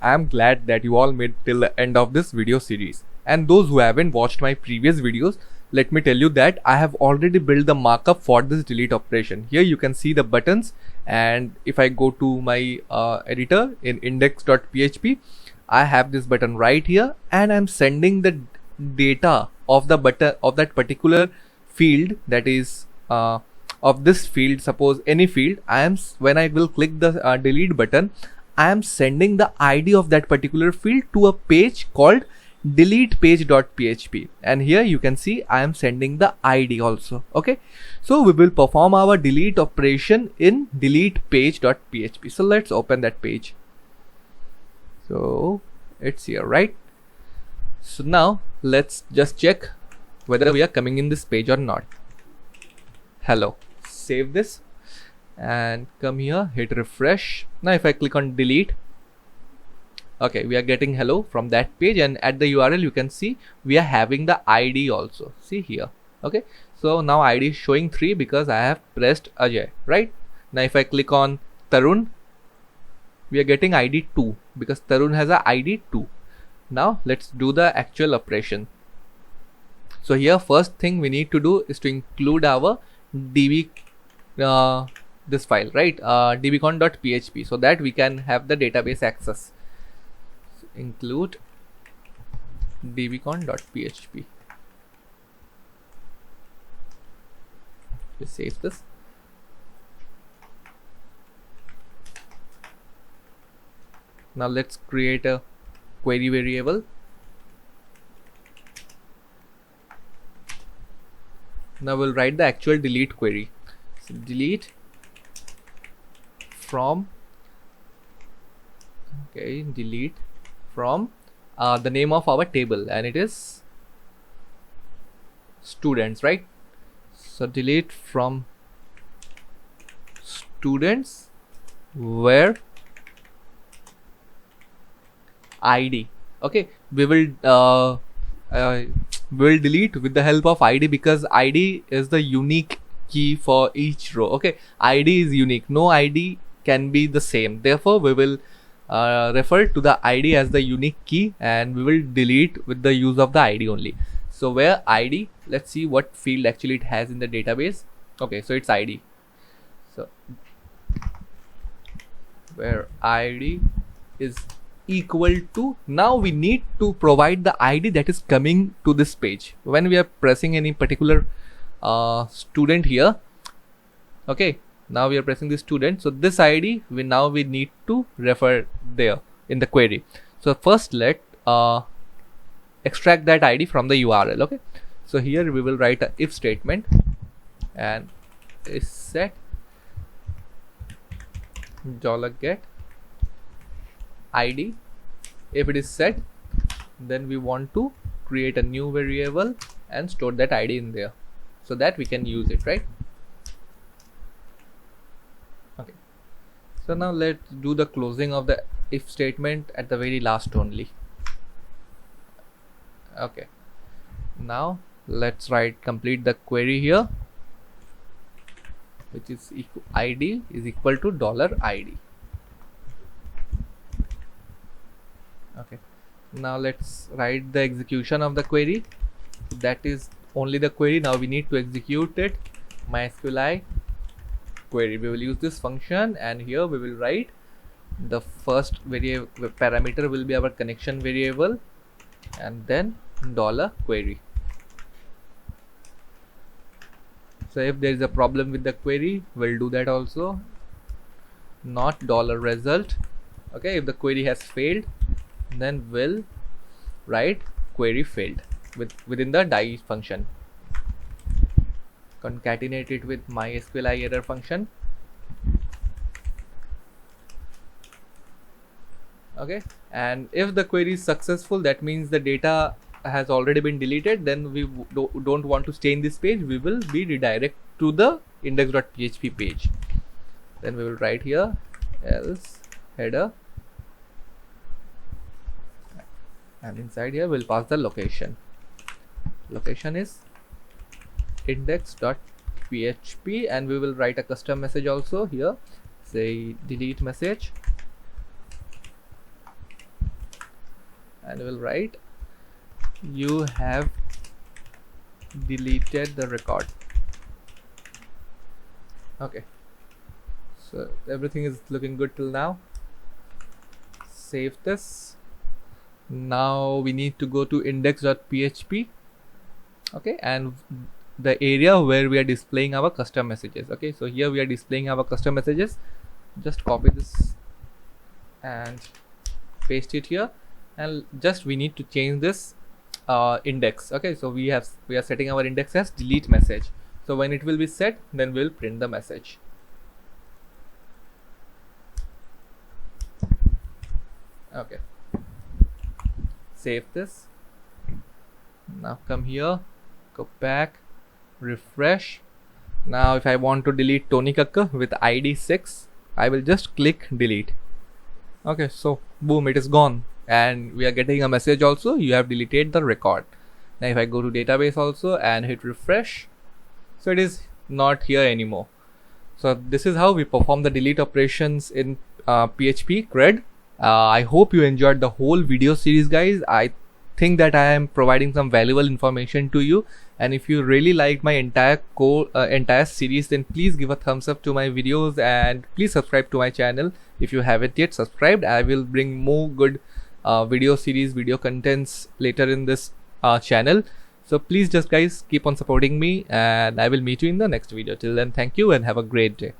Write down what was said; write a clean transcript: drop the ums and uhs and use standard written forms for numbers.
I am glad that you all made till the end of this video series. And those who haven't watched my previous videos, let me tell you that I have already built the markup for this delete operation. Here you can see the buttons, and if I go to my editor in index.php, I have this button right here, and I'm sending the data of the button of that particular field, that is of this field, suppose any field. When I will click the delete button, I am sending the ID of that particular field to a page called delete page.php, and here you can see I am sending the ID also. Okay, so we will perform our delete operation in delete page.php. So let's open that page. So it's here, right? So now let's just check whether we are coming in this page or not. Hello, save this and come here, hit refresh. Now if I click on delete, okay, we are getting hello from that page, and at the URL you can see we are having the ID also. See here. Okay, so now ID is showing 3 because I have pressed Ajay, right? Now if I click on Tarun, we are getting ID 2 because Tarun has a ID 2. Now let's do the actual operation. So here first thing we need to do is to include our db this file, right? dbcon.php, so that we can have the database access. So include dbcon.php. Just save this. Now let's create a query variable. Now we'll write the actual delete query. So delete from, okay, delete from the name of our table, and it is students, right? So delete from students where ID. Okay, we will delete with the help of ID because ID is the unique key for each row. Okay, ID is unique, no ID can be the same, therefore we will refer to the ID as the unique key, and we will delete with the use of the ID only. So where ID, let's see what field actually it has in the database. Okay, so it's ID. So where ID is equal to, now we need to provide the ID that is coming to this page when we are pressing any particular student here. Okay, now we are pressing the student, so this ID we need to refer there in the query. So first let extract that ID from the URL. Okay, so here we will write a if statement, and is set $get ID. If it is set, then we want to create a new variable and store that ID in there so that we can use it, right? Okay, so now let's do the closing of the if statement at the very last only. Okay, now let's complete the query here, which is ID is equal to $ID. Okay, now let's write the execution of the query. That is only the query. Now we need to execute it. MySQLi query, we will use this function, and here we will write the first variable parameter will be our connection variable, and then $query. So if there is a problem with the query, we'll do that also. Not $result. Okay, if the query has failed, then we'll write query failed within the die function. Concatenate it with MySQLi error function. Okay, and if the query is successful, that means the data has already been deleted, then we don't want to stay in this page. We will be redirect to the index.php page. Then we will write here else header, and inside here we'll pass the location. Location is index.php, and we will write a custom message also here. Say delete message and we'll write you have deleted the record. Okay, so everything is looking good till now. Save this. Now we need to go to index.php. okay, and the area where we are displaying our custom messages. Okay, so here we are displaying our custom messages. Just copy this and paste it here, and just we need to change this index. Okay, so we are setting our index as delete message. So when it will be set, then we'll print the message. Okay, save this. Now come here, go back, refresh. Now if I want to delete Tony Kakkar with ID 6, I will just click delete. Okay, so boom, it is gone, and we are getting a message also, you have deleted the record. Now if I go to database also and hit refresh, so it is not here anymore. So this is how we perform the delete operations in PHP CRUD. I hope you enjoyed the whole video series, guys. I think that I am providing some valuable information to you, and if you really like my entire series, then please give a thumbs up to my videos, and please subscribe to my channel if you haven't yet subscribed. I will bring more good video series, video contents later in this channel. So please just guys keep on supporting me, and I will meet you in the next video. Till then, thank you and have a great day.